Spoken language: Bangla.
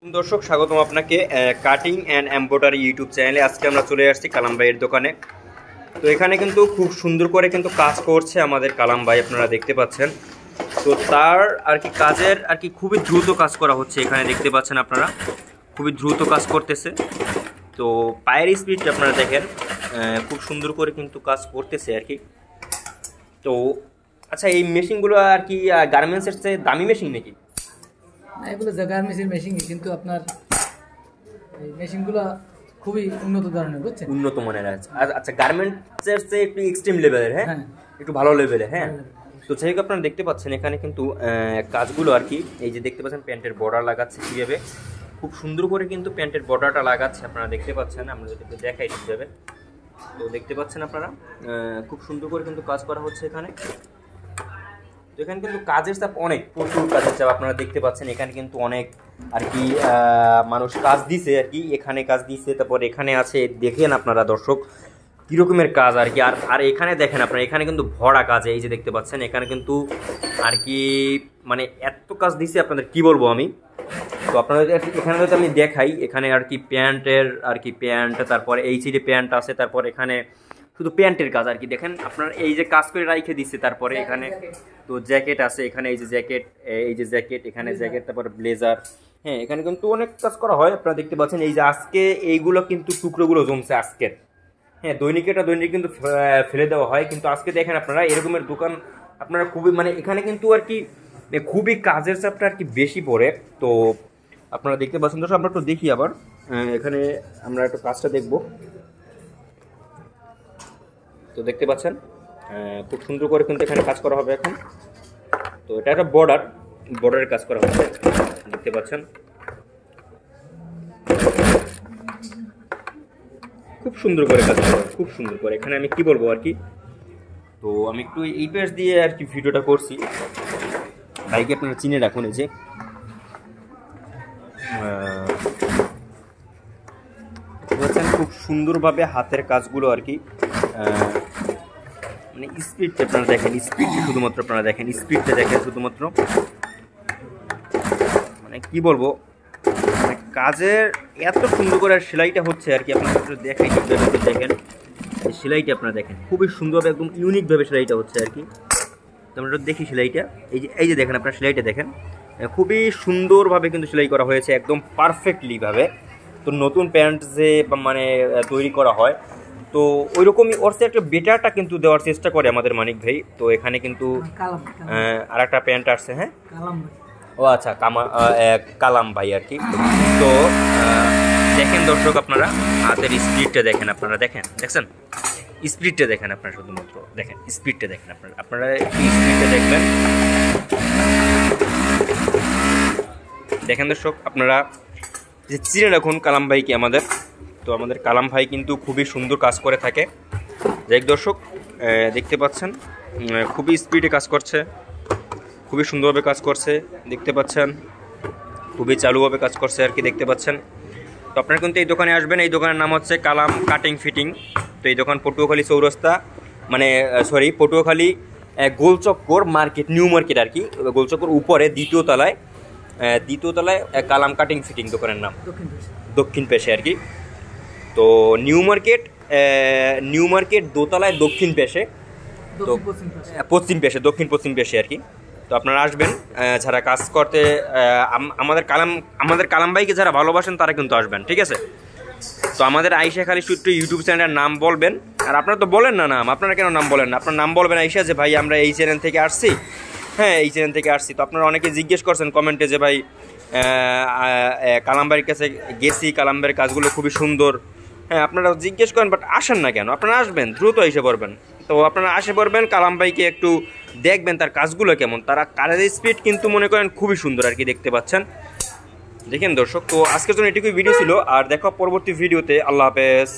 দর্শক স্বাগতম আপনাকে কাটিং অ্যান্ড এমব্রয়ডারি ইউটিউব চ্যানেলে। আজকে আমরা চলে আসছি কালাম ভাইয়ের দোকানে। তো এখানে কিন্তু খুব সুন্দর করে কিন্তু কাজ করছে আমাদের কালাম ভাই, আপনারা দেখতে পাচ্ছেন। তো তার আর কি কাজের আর কি খুবই দ্রুত কাজ করা হচ্ছে, এখানে দেখতে পাচ্ছেন আপনারা খুবই দ্রুত কাজ করতেছে। তো পায়ের স্পিডটা আপনারা দেখেন, খুব সুন্দর করে কিন্তু কাজ করতেছে আর কি। তো আচ্ছা, এই মেশিনগুলো আর কি গার্মেন্টসের চেয়ে দামি মেশিন নাকি? এগুলো গার্মেন্টসের মেশিন, কিন্তু আপনার এই মেশিনগুলো খুবই উন্নত ধরনের, বুঝছেন, উন্নত মানের আছে। আচ্ছা, গার্মেন্টসের চেয়ে একটু এক্সট্রিম লেভেলের, হ্যাঁ একটু ভালো লেভেলে, হ্যাঁ। তো যাই হোক, আপনারা দেখতে পাচ্ছেন এখানে কিন্তু কাজগুলো আর কি, এই যে দেখতে পাচ্ছেন প্যান্টের বর্ডার লাগাচ্ছে কীভাবে, খুব সুন্দর করে কিন্তু প্যান্টের বর্ডারটা লাগাচ্ছে, আপনারা দেখতে পাচ্ছেন। আমরা যদি একটু দেখাই ঠিকভাবে, তো দেখতে পাচ্ছেন আপনারা খুব সুন্দর করে কিন্তু কাজ করা হচ্ছে এখানে। তো এখানে কিন্তু কাজের চাপ অনেক, প্রচুর কাজের চাপ, আপনারা দেখতে পাচ্ছেন। এখানে কিন্তু অনেক আর কি মানুষ কাজ দিছে আর কি, এখানে কাজ দিছে, তারপর এখানে আছে, দেখেন আপনারা দর্শক কীরকমের কাজ আর কি। আর এখানে দেখেন আপনারা, এখানে কিন্তু ভরা কাজ, এই যে দেখতে পাচ্ছেন এখানে কিন্তু আর কি মানে এত কাজ দিছে আপনাদের কি বলবো আমি। তো আপনাদের এখানে যদি আমি দেখাই, এখানে আর কি প্যান্টের আর কি প্যান্ট, তারপরে এই সাইডে প্যান্ট আছে, তারপর এখানে শুধু প্যান্টের কাজ আর কি। দেখেন আপনার এই যে কাজ করে রাইখে দিচ্ছে, তারপরে এখানে তো জ্যাকেট আছে, এখানে এই যে জ্যাকেট, এই যে জ্যাকেট, এখানে জ্যাকেট, তারপর ব্লেজার, হ্যাঁ এখানে কিন্তু অনেক কাজ করা হয়, আপনারা দেখতে পাচ্ছেন। এই যে আজকে এইগুলো কিন্তু টুকরোগুলো জমছে আজকের, হ্যাঁ দৈনিক কিন্তু ফেলে দেওয়া হয়, কিন্তু আজকে দেখেন আপনারা এরকমের দোকান আপনারা খুবই মানে এখানে কিন্তু আর কি খুবই কাজের চাপটা আর কি বেশি পড়ে। তো আপনারা দেখতে পাচ্ছেন, তো আমরা একটু দেখি আবার এখানে আমরা একটু কাজটা দেখবো। তো দেখতে পাচ্ছেন খুব সুন্দর করে কিন্তু এখানে কাজ করা হবে এখন। তো এটা একটা বর্ডারের কাজ করা হচ্ছে, দেখতে পাচ্ছেন খুব সুন্দর করে কাজ করা, খুব সুন্দর করে। এখানে আমি কি বলবো আর কি, তো আমি একটু এই পেজ দিয়ে আর কি ভিডিওটা করছি, ভাইকে আপনারা চিনে রাখুন। এই যে খুব সুন্দরভাবে হাতের কাজগুলো আর কি, মানে স্পিডটা আপনারা দেখেন, স্পিডটা শুধুমাত্র আপনারা দেখেন, স্পিডটা দেখেন শুধুমাত্র, মানে কি বলবো, মানে কাজের এত সুন্দর করে সেলাইটা হচ্ছে আর কি। আপনারা দেখাই দেখেন সেলাইটা, আপনারা দেখেন খুবই সুন্দরভাবে একদম ইউনিকভাবে সেলাইটা হচ্ছে আর কি। তো আমরা দেখি সেলাইটা, এই যে দেখেন আপনারা সেলাইটা দেখেন, খুবই সুন্দরভাবে কিন্তু সেলাই করা হয়েছে একদম পারফেক্টলিভাবে। তো নতুন প্যান্ট যে মানে তৈরি করা হয়, তো ওই রকমই ওর একটা বেটারটা কিন্তু দেওয়ার চেষ্টা করে আমাদের মানিক ভাই। তো এখানে কিন্তু আর একটা প্যান্ট আসছে, হ্যাঁ ও আচ্ছা কালাম ভাই আর কি। তো দেখেন দর্শক আপনারা হাতের স্পিডটা দেখেন, আপনারা দেখছেন স্পিডটা দেখেন, আপনারা শুধুমাত্র দেখেন স্পিডটা দেখেন, আপনারা স্পিডটা দেখবেন। দেখেন দর্শক আপনারা যে চিনে রাখুন কালাম ভাইকে আমাদের। তো আমাদের কালাম ভাই কিন্তু খুবই সুন্দর কাজ করে থাকে। যাই দর্শক দেখতে পাচ্ছেন খুবই স্পিডে কাজ করছে, খুবই সুন্দরভাবে কাজ করছে, দেখতে পাচ্ছেন খুবই চালুভাবে কাজ করছে আর কি, দেখতে পাচ্ছেন। তো আপনারা কিন্তু এই দোকানে আসবেন, এই দোকানের নাম হচ্ছে কালাম কাটিং ফিটিং। তো এই দোকান পটুয়াখালী চৌরাস্তা, মানে পটুয়াখালী গোলচক্কর মার্কেট, নিউ মার্কেট আর কি, গোলচক্কর উপরে দ্বিতীয় তলায় কালাম কাটিং ফিটিং দোকানের নাম, দক্ষিণ পেশে আর কি। তো নিউ মার্কেট দোতলায় দক্ষিণ পেশে, তো দক্ষিণ পশ্চিম পেশে আর কি। তো আপনারা আসবেন, যারা কাজ করতে আমাদের কালাম ভাইকে যারা ভালোবাসেন তারা কিন্তু আসবেন, ঠিক আছে। তো আমাদের আইসা খালি সূত্র ইউটিউব চ্যানেলের নাম বলবেন, আর আপনারা তো বলেন না নাম, আপনারা কেন নাম বলেন না, আপনার নাম বলবেন আইসা যে ভাই আমরা এই চ্যানেল থেকে আসছি, হ্যাঁ এই চ্যানেল থেকে আসছি। তো আপনারা অনেকে জিজ্ঞেস করছেন কমেন্টে যে ভাই কালাম ভাইয়ের কাছে গেছি, কালাম ভাইয়ের কাজগুলো খুবই সুন্দর, হ্যাঁ আপনারা জিজ্ঞেস করেন, বাট আসেন না কেন? আপনারা আসবেন, দ্রুত এসে পড়বেন। তো আপনারা আসে পড়বেন, কালাম ভাইকে একটু দেখবেন তার কাজগুলো কেমন, তারা কাজের স্পিড কিন্তু মনে করেন খুবই সুন্দর আর কি, দেখতে পাচ্ছেন। দেখেন দর্শক, তো আজকের জন্য এটুকুই ভিডিও ছিল, আর দেখো পরবর্তী ভিডিওতে। আল্লাহ হাফেজ।